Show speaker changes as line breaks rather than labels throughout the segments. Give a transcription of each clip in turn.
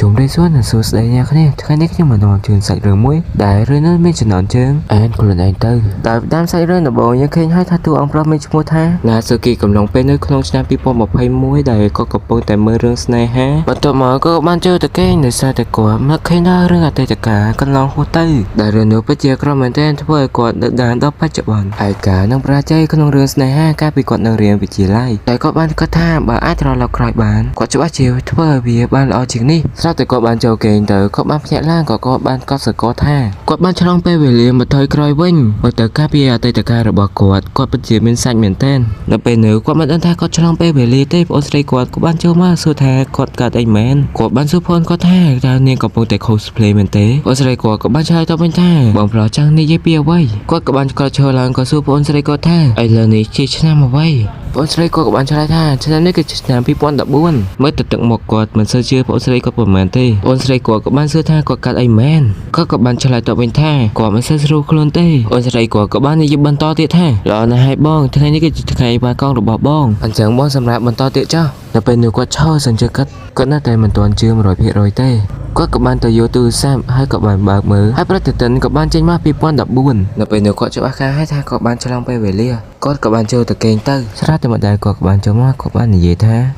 ជុំđây suốt là suốt đây nha khnéថ្ងៃនេះខ្ញុំមកនាំជូនសាច់រឿងមួយដែលរឿងនោះមានចំណងជើងអានខ្លួនឯងទៅដោយតាមសាច់រឿងដំបូងយើងឃើញហើយថាតួអង្គប្រុសមានឈ្មោះថាណាស៊ូគីកំឡុងពេលនៅក្នុងឆ្នាំ2021ដែលគាត់កំពុងតែមើលរឿងស្នេហាបន្ទាប់មកក៏បានចូលទៅគេងដោយសារតែគាត់មកឃើញដល់រឿងអតីតកាលកន្លងហួសទៅដែលរឿងនោះពិតជាក្រមែនទែនធ្វើឲ្យគាត់ដឹកដានដល់បច្ចុប្បន្នឯកានឹងប្រាជ័យក្នុងរឿងស្នេហាកាលពីគាត់នៅរៀនវិទ្យាល័យតែគាត់បានគិតថាបើអាចត្រឡប់ក្រោយបានគាត់ច្បាស់ជាធ្វើឲ្យវាបានល្អជាងនេះស្រាប់តែគាត់បានចូលគេងទៅគាត់បានភ្ញាក់ឡើងក៏គាត់បានកត់សកលថាគាត់បានឆ្លងពេលវេលាមកថយក្រោយវិញបើទៅកាលពីអតីតកាលរបស់គាត់ពិតជាមានសាច់មែនទែននៅពេលនោះគាត់មិនដឹងថាគាត់ឆ្លងពេលវេលាទេប្អូនស្រីគាត់ក៏បានចូលមកសួរថាគាត់កើតអីមែនគាត់បានសួរប្អូនគាត់ថាតើនាងកំពុងតែ cosplay មែនទេប្អូនស្រីគាត់ក៏បានឆ្លើយតបវិញថាបងប្រុសចង់និយាយពីអ្វីគាត់ក៏បានក្រោកឈរឡើងក៏សួរប្អូនស្រីគាត់ថាឥឡូវនេះជាឆ្នាំអ្វីប្អូនស្រីគាត់ក៏បានឆ្លើយថាឆ្នាំនេះគឺឆ្នាំ2014មើលទៅទឹកមុខគាត់មិនសូវជឿប្អូនស្រីគាត់ប្រហែលទេប្អូនស្រីគាត់ក៏បានសួរថាគាត់កាត់អីមែនគាត់ក៏បានឆ្លើយតបវិញថាគាត់មិនសូវស្រួលខ្លួនទេប្អូនស្រីគាត់ក៏បាននិយាយបន្តទៀតថាល្អណាស់ហើយបងថ្ងៃនេះគឺជាថ្ងៃបានកងរបស់បងអញ្ចឹងបងសម្រាប់បន្តទៀតចុះនៅពេលនោះគាត់ឈរសញ្ជឹកគាត់នៅតែមិនទាន់ជឿ 100% ទេគាត់ក៏បានទៅយកទូរស័ព្ទហើយក៏បានបើកមើលហើយប្រតិទិនក៏បានចេញមក2014នៅពេលនោះគាត់ច្បាស់ការហើយថាគាត់បានឆ្លងពេលវេលាគាត់ក៏បានចូលទៅគេងទៅស្រាប់តែម្ដាយគាត់ក៏បានចូលមកគាត់បាននិយាយថា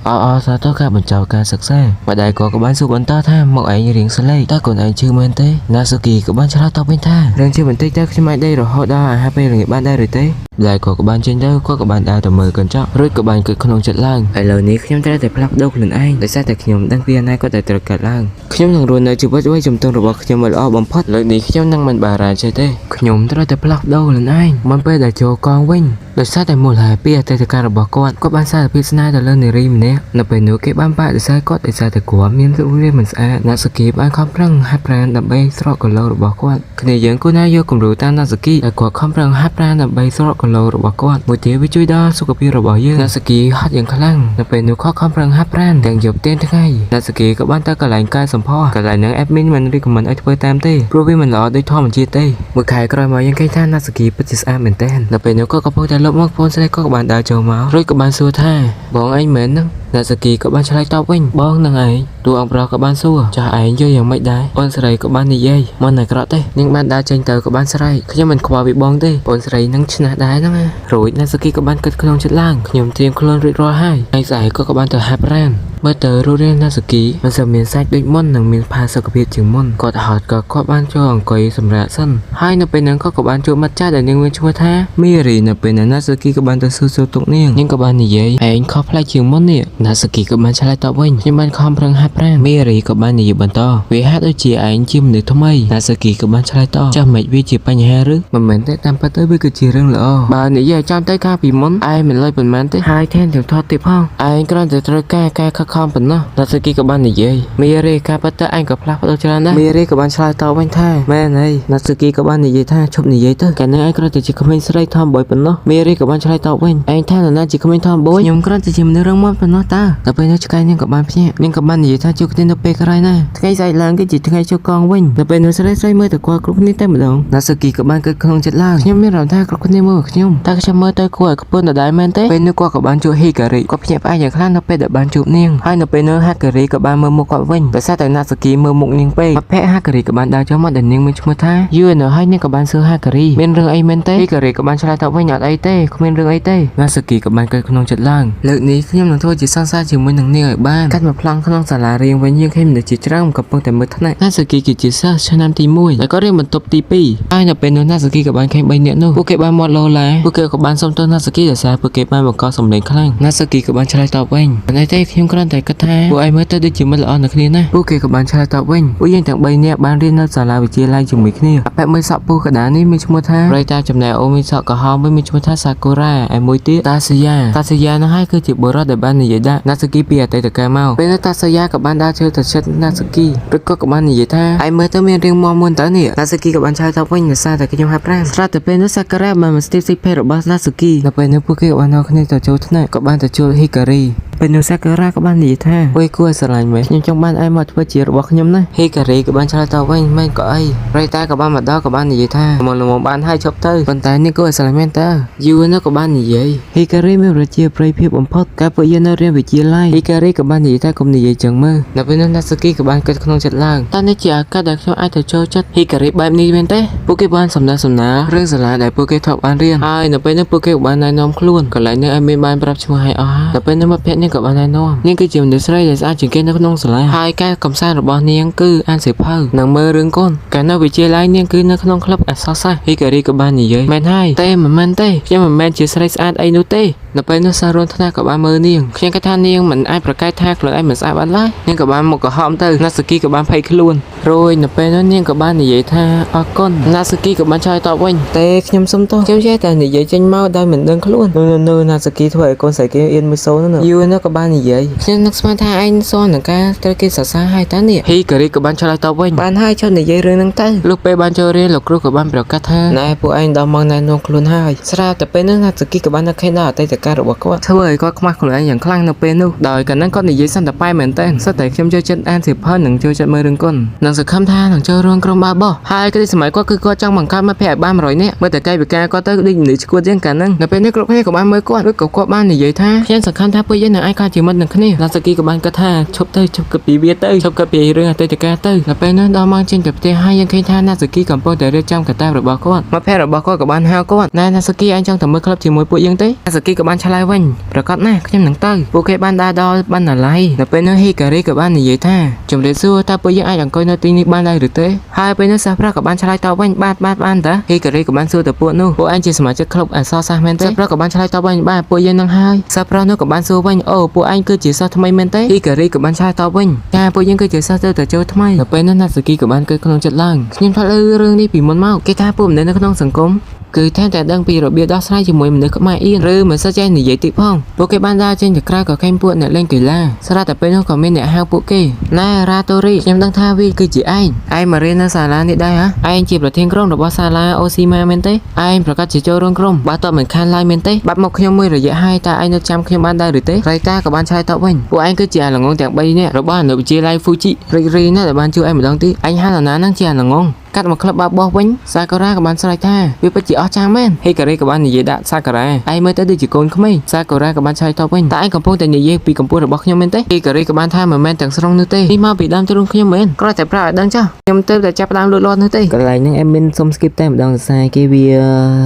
សាទរការបញ្ចប់ការសិក្សាម្ដាយគាត់ក៏បានសួរបន្តថាមកឯងរៀងសលេងតើកូនឯងជឿមែនទេណាស៊ូគីក៏បានឆ្លើយតបវិញថារឿងជឿបន្តិចទៅខ្ញុំអាចដេករហូតដល់អាហារពេលល្ងាចបានដែរឬទេម្ដាយគាត់ក៏បានចេញទៅគាត់ក៏បានដើរទៅមើលកញ្ចក់រួចក៏បានគិតក្នុងចិត្តឡើងឥឡូវនេះខ្ញុំត្រូវតែផ្លាស់ប្ដូរខ្លួនឯងដោយសារតែខ្ញុំដឹងពីអនាគតដែលត្រូវកើតឡើងខ្ញុំនឹងរស់នៅជីវិតវ័យជំទង់របស់ខ្ញុំឲ្យល្អបំផុតលើកនេះខ្ញុំនឹងមិនបារម្ភទេខ្ញុំត្រូវតែផ្លាស់ប្ដូរខ្លួនឯងមុនពេលដែលចូលកងវិញដោយសារតែមូលហេតុពីអតីតកាលរបស់គាត់បានសារភាពស្នេហ៍ទៅលើនារីម្នាក់នៅពេលនោះគេបានបដិសេធគាត់ដោយសារតែគាត់មានរូបរាងមិនស្អាតណាស៊ូគីបានខំប្រឹងហាត់ប្រាណដើម្បីស្រកគីឡូរបស់គាត់គ្នាយើងគួរណាយកគំរូតាមណាស៊ូគីដែលគាត់ខំប្រឹងហាត់ប្រាណដើម្បីស្រកគីឡូរបស់គាត់មួយទៀតវាជួយដល់សុខភាពរបស់យើងណាស៊ូគីហាត់យ៉ាងខ្លាំងនៅពេលនោះគាត់ខំប្រឹងហាត់ប្រាណទាំងយប់ទាំងថ្ងៃណាស៊ូគីក៏បានទៅកន្លែងកែសម្ផស្សកន្លែងហ្នឹង admin មិនរីកមិនឲ្យធ្វើតាមទេព្រោះវាមិនល្អដូចធម្មជាតិទេមួយខែក្រោយមកយើងឃើញថាណាស៊ូគីពិតជាស្អាតមែនទែននៅពេលនោះក៏កំពុងតែលបមកប្អូនស្រីក៏បានដើរចូលមករួចក៏បានសួរថាបងឯងមែនហ្នឹងណាស៊ូគីក៏បានឆ្លើយតបវិញបងនឹងឯងតួអង្គប្រុសក៏បានសួរចាស់ឯងយល់យ៉ាងម៉េចដែរអូនស្រីក៏បាននិយាយមិនអាក្រក់ទេនាងបានដើរចេញទៅក៏បានស្រែកខ្ញុំមិនខ្វល់ពីបងទេអូនស្រីនឹងឆ្នះដែរហ្នឹងរួចណាស៊ូគីក៏បានគិតក្នុងចិត្តឡើងខ្ញុំត្រៀមខ្លួនរួចរាល់ហើយឯងស្អែកក៏បានទៅហាត់ប្រាណមើលទៅរូបរាងណាស៊ូគីមិនសូវមានសាច់ដូចមុននិងមានផាសុខភាពជាងមុនគាត់ហត់ក៏គាត់បានចូលអង្គុយសម្រាប់សិនហើយនៅពេលហ្នឹងក៏បានជួបមិត្តចាស់ដែលនាងមានឈ្មោះថាមីរីនៅពេលណាស៊ូគីក៏បានទៅសួរទុកនាងក៏បាននិយាយឯងខុសប្លែកជាងមុននេះណាស៊ូគីក៏បានឆ្លើយតបវិញខ្ញុំបានខំប្រឹងហាត់ប្រាណមីរីក៏បាននិយាយបន្តវាហាក់ដូចជាឯងជាមនុស្សថ្មីណាស៊ូគីក៏បានឆ្លើយតបចាស់មិនវាជាបញ្ហាឬមិនមែនទេតាមពិតទៅវាគឺជារឿងល្អបើនិយាយចាំទៅកាលពីមុនឯងមិនលុយប៉ុន្មានទេហើយថែមទាំងថតទៀតផងឯងគ្រាន់តែត្រូវការខិតខំប៉ុណ្ណោះណាស៊ូគីក៏បាននិយាយមីរីការពិតទៅឯងក៏ផ្លាស់ប្ដូរច្រើនដែរមីរីក៏បានឆ្លើយតបវិញថាមែនហើយណាស៊ូគីក៏បាននិយាយថាឈប់និយាយទៅកាលនេះឯងគ្រាន់តែជាក្មេងស្រីថមបយប៉ុណ្ណោះមីរីក៏បានឆ្លើយតបវិញឯងថានរណាជាក្មេងថមបយខ្ញុំគ្រាន់តែជាមនុស្សរឹងមាំប៉ុណ្ណោះតើដល់ពេលនេះឆ្កែនាងក៏បានភ្ញាក់នាងក៏បាននិយាយថាជួបគ្នានៅពេលក្រោយណាថ្ងៃស្អែកឡើងគឺជាថ្ងៃចូលកងវិញដល់ពេលនោះស្រីមើលទៅគាត់គ្រប់គ្នាតែម្ដងណាស៊ូគីក៏បានគិតក្នុងចិត្តឡើងខ្ញុំមានអារម្មណ៍ថាគ្រប់គ្នាមើលខ្ញុំតែខ្ញុំមើលទៅគួរឲ្យខ្ពស់ដដែលមែនទេពេលនោះគាត់ក៏បានជួបហីការីគាត់ភ្ញាក់ផ្អើលយ៉ាងខ្លាំងនៅពេលដែលបានជួបនាងហើយនៅពេលនោះហាការីក៏បានមើលមុខគាត់វិញដោយសារតែណាស៊ូគីមើលមុខនាងពេកមិត្តភក្តិហាការីក៏បានដើរចូលមកដែលនាងមានឈ្មោះថាយូនៅហើយនាងក៏បានសួរហាការីមានរឿងអីមែនទេហីការីក៏បានឆ្លើយតបវិញអត់អីទេគ្មានរឿងអីទេណាស៊ូគីក៏បានគិតក្នុងចិត្តឡើងលើកនេះខ្ញុំនឹងធ្វើជាសង្សារជាមួយនឹងនាងឲ្យបានកាត់មកប្លង់ក្នុងសាលារៀនវិញយើងឃើញមនុស្សជាច្រើនកំពុងតែមើលថ្នាក់ណាស៊ូគីគឺជាសិស្សឆ្នាំទី1ហើយក៏រៀនបន្ទប់ទី2ហើយនៅពេលនោះណាស៊ូគីក៏បានឃើញ3នាក់នោះពួកគេបានមកឡូឡាពួកគេក៏បានសុំទោសណាស៊ូគីដោយសារពួកគេបានបង្កសម្លេងខ្លាំងណាស៊ូគីក៏បានឆ្លើយតបវិញប៉ុន្តែខ្ញុំគ្រាន់តែគិតថាពួកឯងមើលទៅដូចជាមិត្តល្អនឹងគ្នាណាពួកគេក៏បានឆ្លើយតបវិញពួកយើងទាំង3នាក់បានរៀននៅសាលាវិទ្យាល័យជាមួយគ្នាអពាក់មើលសក់ពូកដានេះមានឈ្មោះថារ៉េតាចំណែកអូមានសក់ក្រហមវិញមានឈ្មោះថាសាកូរ៉ាហើយមួយទៀតតាសាយ៉ានោះហើយគឺជាបុរសដែលបាននិយាយដាក់ណាស៊ូគីពីអតីតកាលមកពេលនោះតាសាយ៉ាក៏បានដើរចូលទៅជិតណាស៊ូគីឬក៏បាននិយាយថាឯងមើលទៅមានរាងមាំមុនតើនេះណាស៊ូគីក៏បានឆ្លើយតបវិញដោយសារតែខ្ញុំហាត់ប្រាណស្រាប់តែពេលនោះសាការ៉ាបានមកស្ទាបស៊ីភេទរបស់ណាស៊ូគីនៅពេលនោះពួកគេក៏បាននាំគ្នាទៅចូលថ្នាក់ក៏បានទៅជួបហីការី ពេលនោះសាការ៉ាក៏បាននិយាយថាអុយគួរស្រឡាញ់មែនខ្ញុំចង់បានឯងមកធ្វើជារបស់ខ្ញុំណាហេការីក៏បានឆ្លើយតបវិញមិនក៏អីរ៉េតាក៏បានមកដល់ក៏បាននិយាយថាមកលំបានហើយឈប់ទៅប៉ុន្តែនេះគួរស្រឡាញ់មែនតើយូនោះក៏បាននិយាយហេការីមានប្រជាប្រិយភាពបំផុតកាលពួកយើងនៅរៀនវិទ្យាល័យហេការីក៏បាននិយាយថាកុំនិយាយចឹងមើលនៅពេលនោះណាស៊ូគីក៏បានគិតក្នុងចិត្តឡើងតើនេះជាឱកាសដែលខ្ញុំអាចទៅចូលចិត្តហេការីបែបនេះមែនទេពួកគេបានសម្ដែងសំណារឿងសាលាដែលពួកគេធ្លាប់បានរៀនហើយនៅពេលនោះពួកគេក៏បានណែនាំខ្លួនកន្លែងនោះឲ្យមានបានប្រាប់ឈ្មោះឲ្យអស់ហើយនៅពេលនោះមិត្តភក្តិនាងក៏បានណែនាំនាងគឺជាមនុស្សស្រីដែលស្អាតជាងគេនៅក្នុងសាលាហើយការកំសាន្តរបស់នាងគឺអានសៀវភៅនិងមើលរឿងកូនកាលនៅវិទ្យាល័យនាងគឺនៅក្នុងក្លឹបអក្សរសាស្ត្រហេការីក៏បាននិយាយមែនហើយតែមិនមែនទេខ្ញុំមិនមែនជាស្រីស្អាតអីនោះទេនៅពេលនោះសាររនថ្នាក់ក៏បានមើលនាងខ្ញុំគិតថានាងមិនអាចប្រកែកថាខ្លួនឯងមិនស្អាតបានឡើយនាងក៏បានមកកុហកទៅណាស៊ូគីក៏បានភ័យខ្លួនរួយនៅពេលនោះនាងក៏បាននិយាយថាអរគុណណាស៊ូគីក៏បានឆ្លើយតបវិញតែខ្ញុំសុំទោសខ្ញុំចេះតែនិយាយចេញមកដោយមិនដឹងខ្លួននៅណាស៊ូគីធ្វើឲ្យកូនស្រីគេអៀនមួយសូននោះយូនោះក៏បាននិយាយខ្ញុំនឹកស្មានថាឯងសននឹងការត្រូវគេសរសើរឲ្យតើនេះហីការីក៏បានឆ្លើយតបវិញបានហើយចុះនិយាយរឿងហ្នឹងទៅលោកពេលបានចូលរៀនលោកគ្រូក៏បានប្រកាសថាណែពួកឯងដល់មកណែនាំខ្លួនហើយស្រាប់តែពេលនោះណាស៊ូគីក៏បាននឹកឃើញដល់អតីតកាលរបស់គាត់ធ្វើឲ្យគាត់ខ្មាស់ខ្លួនឯងយ៉ាងខ្លាំងនៅពេលនោះដោយកាលហ្នឹងគាត់និយាយសន្តិបាយមែនតើសិតតែខ្ញុំចូលចិត្តអានសៀវភៅនិងចូលចិត្តមើលរឿងគុណនិងសង្ឃឹមថានឹងចូលរួមក្រុមបាល់បោះហើយគ្រាសម័យគាត់គឺគាត់ចង់បង្កើតមិត្តភក្តិឲ្យបាន100នាក់មើលតែកាយវិការគាត់ទៅដូចមនុស្សឈួតជាងកាលហ្នឹងនៅពេលនេះគ្រប់គ្នាក៏បានមើលគាត់ឬក៏គាត់បាននិយាយថាខ្ញុំសង្ឃឹមថាពួកយើងនឹងអាចក្លាយជាមិត្តនឹងគ្នាណាស៊ូគីក៏បានគិតថាឈប់ទៅឈប់គិតពីវាទៅឈប់គិតពីរឿងអតីតកាលទៅនៅពេលនោះដល់មកចេញពីផ្ទះហើយយើងឃើញថាណាស៊ូគីកំពុងតែរៀបចំកាតាបរបស់គាត់មិត្តភក្តិរបស់គាត់ក៏បានហៅគាត់ណែណាស៊ូគីអញចង់ទៅមើលក្លឹបជាមួយពួកយើងទេណាស៊ូគីក៏បានឆ្លើយវិញប្រកាសណាខ្ញុំនឹងទៅពួកគេបានដើរដល់បណ្ណាល័យនៅពេលនោះហេការីក៏បាននិយាយថាជំរាបសួរតើពួកយើងអាចអង្គុយនៅទីនេះបានដែរឬទេហើយពេលនោះសិស្សប្រុសក៏បានឆ្លើយតបវិញបាទបានតើហេការីក៏បានសួរទៅពួកនោះពួកអញជាសមាជិកក្លឹបអក្សរសាស្ត្រមែនទេសិស្សប្រុសក៏បានឆ្លើយតបវិញបាទពួកយើងនឹងហើយសិស្សប្រុសនោះក៏បានសួរវិញអូពួកអញគឺជាសិស្សថ្មីមែនទេហេការីក៏បានឆ្លើយតបវិញថាពួកយើងគឺជាសិស្សទៅចូលថ្មីនៅពេលនោះណាស៊ូគីក៏បានគិតក្នុងចិត្តឡើងខ្ញុំធ្លាប់ឮរឿងនេះពីមុនមកគេថាពួកមនុស្សនៅក្នុងសង្គមគឺតែដឹងពីរបៀបដោះស្រាយជាមួយមនុស្សក្បែរអៀនឬមិនសូវចេះនិយាយតិចផងពួកគេបានដើរចេញទៅក្រៅក៏ឃើញពួកអ្នកលេងកីឡាស្រាប់តែពេលនោះក៏មានអ្នកហៅពួកគេណែរ៉ាតូរីខ្ញុំដឹងថាវាគឺជាឯងមករៀននៅសាលានេះដែរហ៎ឯងជាប្រធានក្រុមរបស់សាលាអូស៊ីម៉ាមែនទេឯងប្រកាសជាចូលរួមក្រុមបើតើមិនខានឡើយមែនទេបាត់មកខ្ញុំមួយរយៈហើយតើឯងនៅចាំខ្ញុំបានដែរឬទេរ៉ៃតាក៏បានឆ្លើយតបវិញពួកឯងគឺជាអាល្ងងទាំង3នាក់របស់អនុវិទ្យាល័យហ្វូជីរីណាដែលបានជួយឯងម្ដងទៀតឯងហានអាណានឹងជាអាល្ងងកាត់មកក្លឹបបាល់បោះវិញសាការ៉ាក៏បានស្រែកថាវាពិតជាអស្ចារ្យមែនហេការីក៏បាននិយាយដាក់សាការ៉ាឯងមើលទៅដូចជាកូនក្មេងសាការ៉ាក៏បានឆ្លើយតបវិញតើឯងកំពុងតែនិយាយពីកម្ពស់របស់ខ្ញុំមែនទេហេការីក៏បានថាមិនមែនទាំងស្រុងនោះទេនេះមកពីដើមទ្រូងខ្ញុំមែនគ្រាន់តែប្រាប់ឲ្យដឹងចុះខ្ញុំទៅតែចាប់ដើមលូតលាស់នោះទេកន្លែងហ្នឹងអេមីនសុំ skip តែម្ដងសរសើរគេវ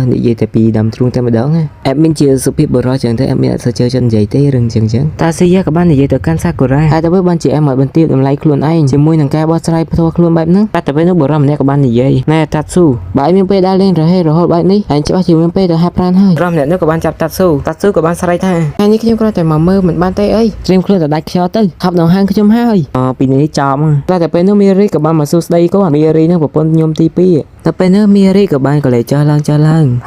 ានិយាយតែពីដើមទ្រូងតែម្ដងអេមីនជាសុភាពបុរសចឹងទៅអេមីនអត់សូវជឿចិត្តនិយាយទេរឿងចឹងតាស៊ីយ៉ាក៏បាននិយាយទៅកាន់សាការ៉ាហើយទៅវិញបានជាអេមឲ្យបន្ទាបតម្លៃខ្លួនឯងជាមួយនឹងការបោះស្រាយផ្ទាល់ខ្លួនបែបហ្នឹងតែពេលនោះបុរសម្នាក់ក៏បាននិយាយណែតាត់ស៊ូបើឯងមានពេលដើរលេងរហូតបែបនេះឯងច្បាស់ជាមានពេលទៅហាត់ប្រាណហើយរំអ្នកនោះក៏បានចាប់តាត់ស៊ូក៏បានស្រែកថាថ្ងៃនេះខ្ញុំគ្រាន់តែមកមើលមិនបានទេអីត្រៀមខ្លួនទៅដាច់ខ្យល់ទៅថប់នៅហាងខ្ញុំហើយពីនេះចំតែពេលនោះមីរីក៏បានមកសួរស្ដីគាត់មីរីនឹងប្រពន្ធខ្ញុំទី2តែពេលនោះមីរីក៏បានកលេចចោះឡើ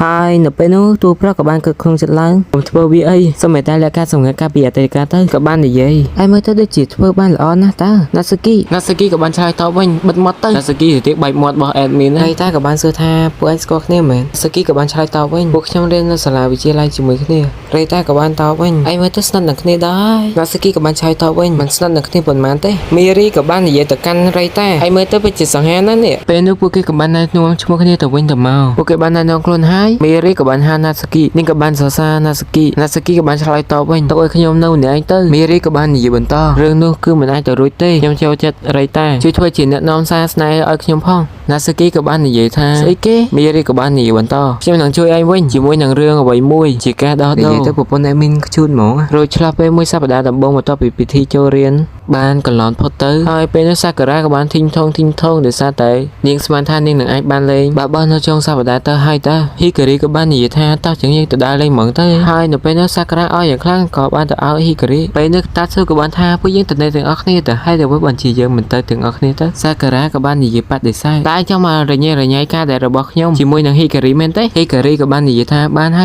ងហើយនៅពេលនោះតួប្រុសក៏បានគិតក្នុងចិត្តឡើងខ្ញុំធ្វើវាអីសូមតែលក្ខការសម្ងាត់ការពីអតីតកាលទៅក៏បាននិយាយហើយមើលទៅដូចជាធ្វើបានល្អណាស់តើណាស៊ូគីក៏បានឆ្លើយតបវិញបិទមាត់ទៅណាស៊ូគីទៅបែកមាត់របស់អេដមីនហើយតែក៏បានសួរថាពួកឯងស្គាល់គ្នាមែនស៊ូគីក៏បានឆ្លើយតបវិញពួកខ្ញុំរៀននៅសាលាវិទ្យាល័យជាមួយគ្នារេតាក៏បានតបវិញឯងមើលទៅស្និទ្ធនឹងគ្នាដែរណាស៊ូគីក៏បានឆ្លើយតបវិញមិនស្និទ្ធនឹងគ្នាប៉ុន្មានទេមីរីក៏បាននិយាយទៅកាន់រេតាហើយមើលទៅពិតជាសង្ហាណាស់នេះពេលនោះពួកគេក៏បានណែនាំឈ្មោះគ្នាទៅវិញទៅមកពួកគេបានណែនាំខ្លួនហើយមីរីក៏បានហៅណាស៊ូគីនាងក៏បានសរសើរណាស៊ូគីក៏បានឆ្លើយតបវិញទៅឲ្យខ្ញុំនៅម្នាក់ឯងទៅមីរីក៏បាននិយាយបន្តរឿងនោះគឺមិនអាចទៅរួចទេខ្ញុំចូលចិត្តរេតាជួយធ្វើជាអ្នកនាំសារស្នេហ៍ឲ្យខ្ញុំផងណាស៊ូគីក៏បាននិយាយថាស្អីគេមីរីក៏បាននិយាយបន្តខ្ញុំនឹងជួយឯងវិញជាមួយនឹងរឿងអ្វីមួយជាការដោះដូរនិយាយទៅប្រពន្ធឯមីនខ្ជូតហ្មងរួចឆ្លាស់ពេលមួយសប្តាហ៍ដំបូងបន្ទាប់ពីពិធីចូលរៀនបានកន្លងផុតទៅហើយពេលនោះសាការ៉ាក៏បានធីងថងដោយសារតែនាងស្មានថានាងនឹងអាចបានលេងបាល់បោះនៅចុងសប្តាហ៍ទៅហើយតើហីការីក៏បាននិយាយថាតោះជាងយើងទៅដើរលេងហ្មងទៅហើយនៅពេលនោះសាការ៉ាអោយយ៉ាងខ្លាំងក៏បានទៅឲ្យហីការីពេលនោះតាស៊ូក៏បានថាពួកយើងទៅនៅទាំងអស់គ្នាទៅហើយទៅវិញបញ្ជាយើងមិនទៅទាំងអស់គ្នាទៅសាការ៉ាក៏បាននិយាយបដិសេធតែចង់មករញ៉េការដែលរបស់ខ្ញុំជាមួយនឹងហីការីមែនទេហីការីក៏បាននិយាយថាបានហ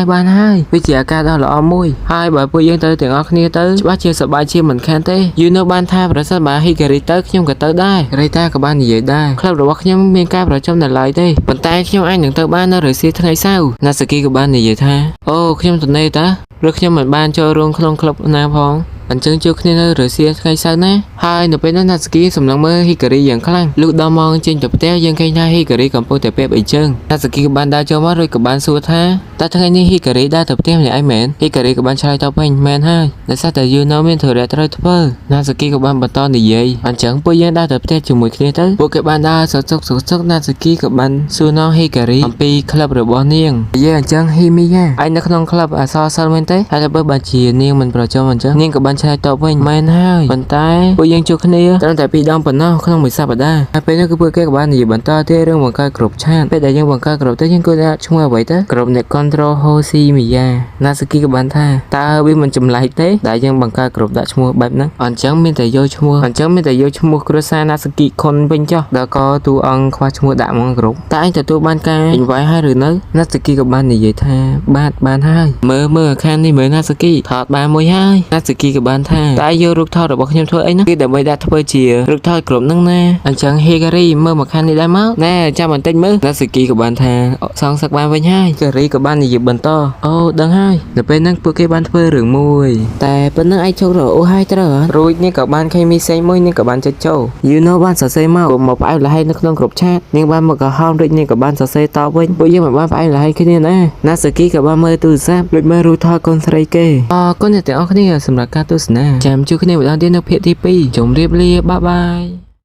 ើយវាជាឱកាសដ៏ល្អមួយហើយបើពួកយើងទៅទាំងអស់គ្នាទៅច្បាស់ជាសប្បាយជាមិនខានទេយូនៅបានថាប្រសិនបើហីការីទៅខ្ញុំក៏ទៅដែររេតាក៏បាននិយាយដែរក្លឹបរបស់ខ្ញុំមានការប្រជុំនៅឡើយទេប៉ុន្តែខ្ញុំអាចនឹងទៅបាននៅរសៀលថ្ងៃសៅរ៍ណាស៊ូគីក៏បាននិយាយថាអូខ្ញុំទៅនេតាឬខ្ញុំមិនបានចូលរួមក្នុងក្លឹបណាផង អញ្ចឹងជួបគ្នានៅរសៀលថ្ងៃសៅរ៍ណាហើយនៅពេលនោះណាស្គីសម្លឹងមើលហ៊ីការីយ៉ាងខ្លាំងលុះដល់ម៉ោងចេញទៅផ្ទះយើងឃើញថាហ៊ីការីកំពុងតែពាក់អីជើងណាស្គីក៏បានដើរចូលមករួចក៏បានសួរថាតើថ្ងៃនេះហ៊ីការីដើរទៅផ្ទះម្នាក់ឯងមែនហ៊ីការីក៏បានឆ្លើយតបវិញមែនហើយដោយសារតែយូណូមានธุរៈត្រូវធ្វើណាស្គីក៏បានបន្តនិយាយអញ្ចឹងពួកយើងដើរទៅផ្ទះជាមួយគ្នាទៅពួកគេបានដើរសុកណាស្គីក៏បានសួរน้องហ៊ីការីអំពីក្លឹបរបស់នាងនិយាយអញ្ចឹងហ៊ីមីយ៉ាឯងនៅក្នុងក្លឹបអសរសិល្ប៍មែនទេហើយបើបើជានាងមិនប្រជុំអញ្ចឹងនាងក៏បានឆ្លើយតបវិញមែនហើយប៉ុន្តែពួកយើងជួបគ្នាត្រឹមតែ2ដងប៉ុណ្ណោះក្នុងមួយសប្តាហ៍ហើយពេលនោះគឺពួកគេក៏បាននិយាយបន្តទៀតរឿងបង្កើតក្រុមឆាតពេលដែលយើងបង្កើតក្រុមទៅយើងគួរដាក់ឈ្មោះអ្វីទៅក្រុមអ្នក Control Hoshi Miya ណាស្គីក៏បានថាតើវាមិនចម្លែកទេដែលយើងបង្កើតក្រុមដាក់ឈ្មោះបែបហ្នឹងអញ្ចឹងមានតែយកឈ្មោះគ្រួសារណាស្គីខុនវិញចុះដល់ក៏តួអង្គខ្វះឈ្មោះដាក់មកក្រុមតែឯងទទួលបានការអញ្វាយហើយឬនៅណាស្គីក៏បាននិយាយថាបានហើយមើលអាខាននេះមើលណាស្គីថតបានមួយហើយណាស្គីក៏បានថាតែយករូបថតរបស់ខ្ញុំធ្វើអីហ្នឹងគឺដើម្បីដាក់ធ្វើជារូបថតក្រុមហ្នឹងណាអញ្ចឹងហេការីមើលមកខាងនេះដែរមកណែចាំបន្តិចមើលណាស្គីក៏បានថាសងសឹកបានវិញហើយការីក៏បាននិយាយបន្តអូដឹងហើយនៅពេលហ្នឹងពួកគេបានធ្វើរឿងមួយតែប៉ុណ្្នឹងឯងជោគរអូហើយត្រូវរួចនេះក៏បានឃើញមីសេងមួយនេះក៏បានចិត្តចូលយូណូបានសរសេរមកផ្អែកលហែកនៅក្នុងក្រុមឆាតនាងបានមកកំហំរួចនាងក៏បានសរសេរតវិញពួកយើងមិនបានផ្អែកលហែកគ្នាណាស្គីក៏បានមើលទូរស័ព្ទដូចមើលរូបថតកូនស្រីគេអរគុណអ្នកទាំងអស់គ្នាសម្រាប់ការទស្សនាចាំជួបគ្នាម្ដងទៀតនៅភាគទី2ជម្រាបលាបាយ